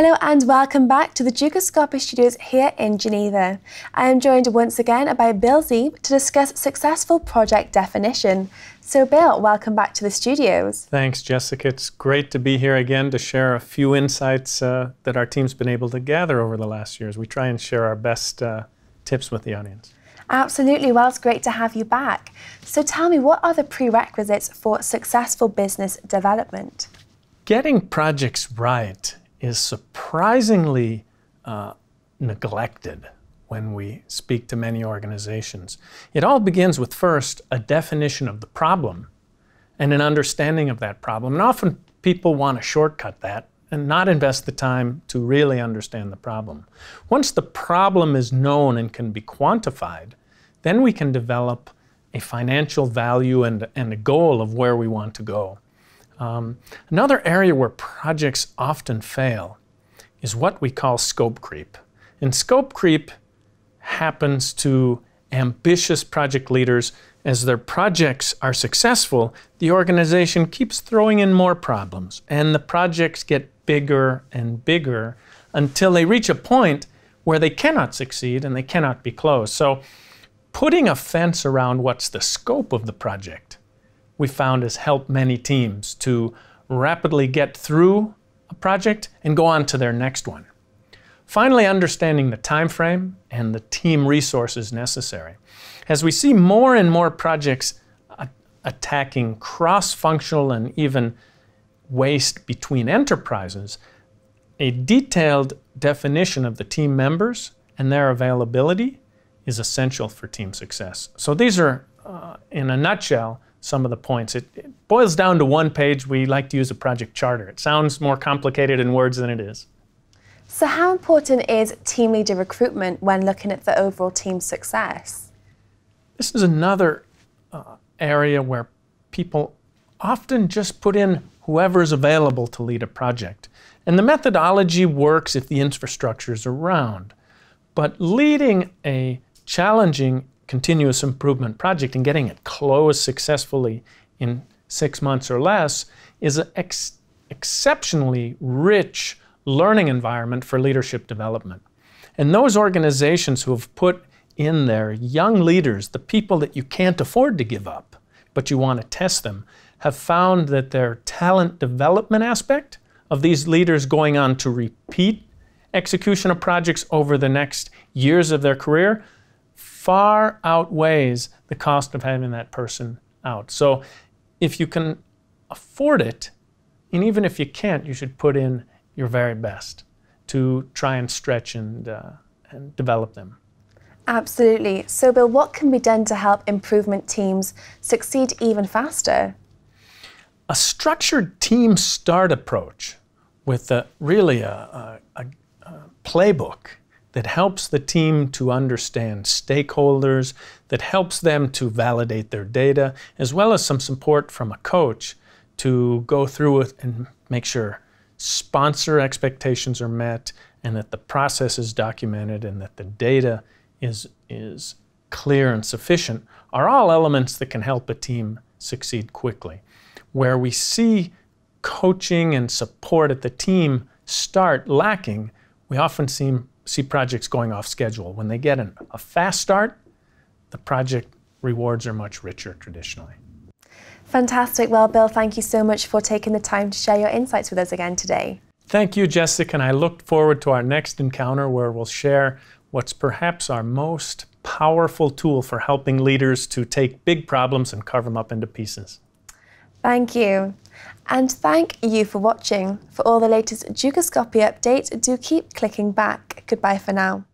Hello and welcome back to the Ducoscopy Studios here in Geneva. I am joined once again by Bill Zeeb to discuss successful project definition. So Bill, welcome back to the studios. Thanks, Jessica. It's great to be here again to share a few insights that our team's been able to gather over the last years. We try and share our best tips with the audience. Absolutely. Well, it's great to have you back. So tell me, what are the prerequisites for successful business development? Getting projects right is surprisingly neglected when we speak to many organizations. It all begins with, first, a definition of the problem and an understanding of that problem. And often people want to shortcut that and not invest the time to really understand the problem. Once the problem is known and can be quantified, then we can develop a financial value and a goal of where we want to go. Another area where projects often fail is what we call scope creep. And scope creep happens to ambitious project leaders. As their projects are successful, the organization keeps throwing in more problems, and the projects get bigger and bigger until they reach a point where they cannot succeed and they cannot be closed. So putting a fence around what's the scope of the project, we found, has helped many teams to rapidly get through a project and go on to their next one. Finally, understanding the time frame and the team resources necessary. As we see more and more projects attacking cross-functional and even waste between enterprises, a detailed definition of the team members and their availability is essential for team success. So these are, in a nutshell, some of the points. It boils down to one page. We like to use a project charter. It sounds more complicated in words than it is. So how important is team leader recruitment when looking at the overall team success? This is another area where people often just put in whoever is available to lead a project. And the methodology works if the infrastructure is around. But leading a challenging continuous improvement project and getting it closed successfully in 6 months or less is an exceptionally rich learning environment for leadership development. And those organizations who have put in their young leaders, the people that you can't afford to give up, but you want to test them, have found that their talent development aspect of these leaders going on to repeat execution of projects over the next years of their career far outweighs the cost of having that person out. So if you can afford it, and even if you can't, you should put in your very best to try and stretch and develop them. Absolutely. So Bill, what can be done to help improvement teams succeed even faster? A structured team start approach with really a playbook that helps the team to understand stakeholders, that helps them to validate their data, as well as some support from a coach to go through it and make sure sponsor expectations are met and that the process is documented and that the data is clear and sufficient, are all elements that can help a team succeed quickly. Where we see coaching and support at the team start lacking, we often see projects going off schedule. When they get a fast start, the project rewards are much richer traditionally. Fantastic. Well, Bill, thank you so much for taking the time to share your insights with us again today. Thank you, Jessica, and I look forward to our next encounter where we'll share what's perhaps our most powerful tool for helping leaders to take big problems and carve them up into pieces. Thank you. And thank you for watching. For all the latest Ducoscopy updates, do keep clicking back. Goodbye for now.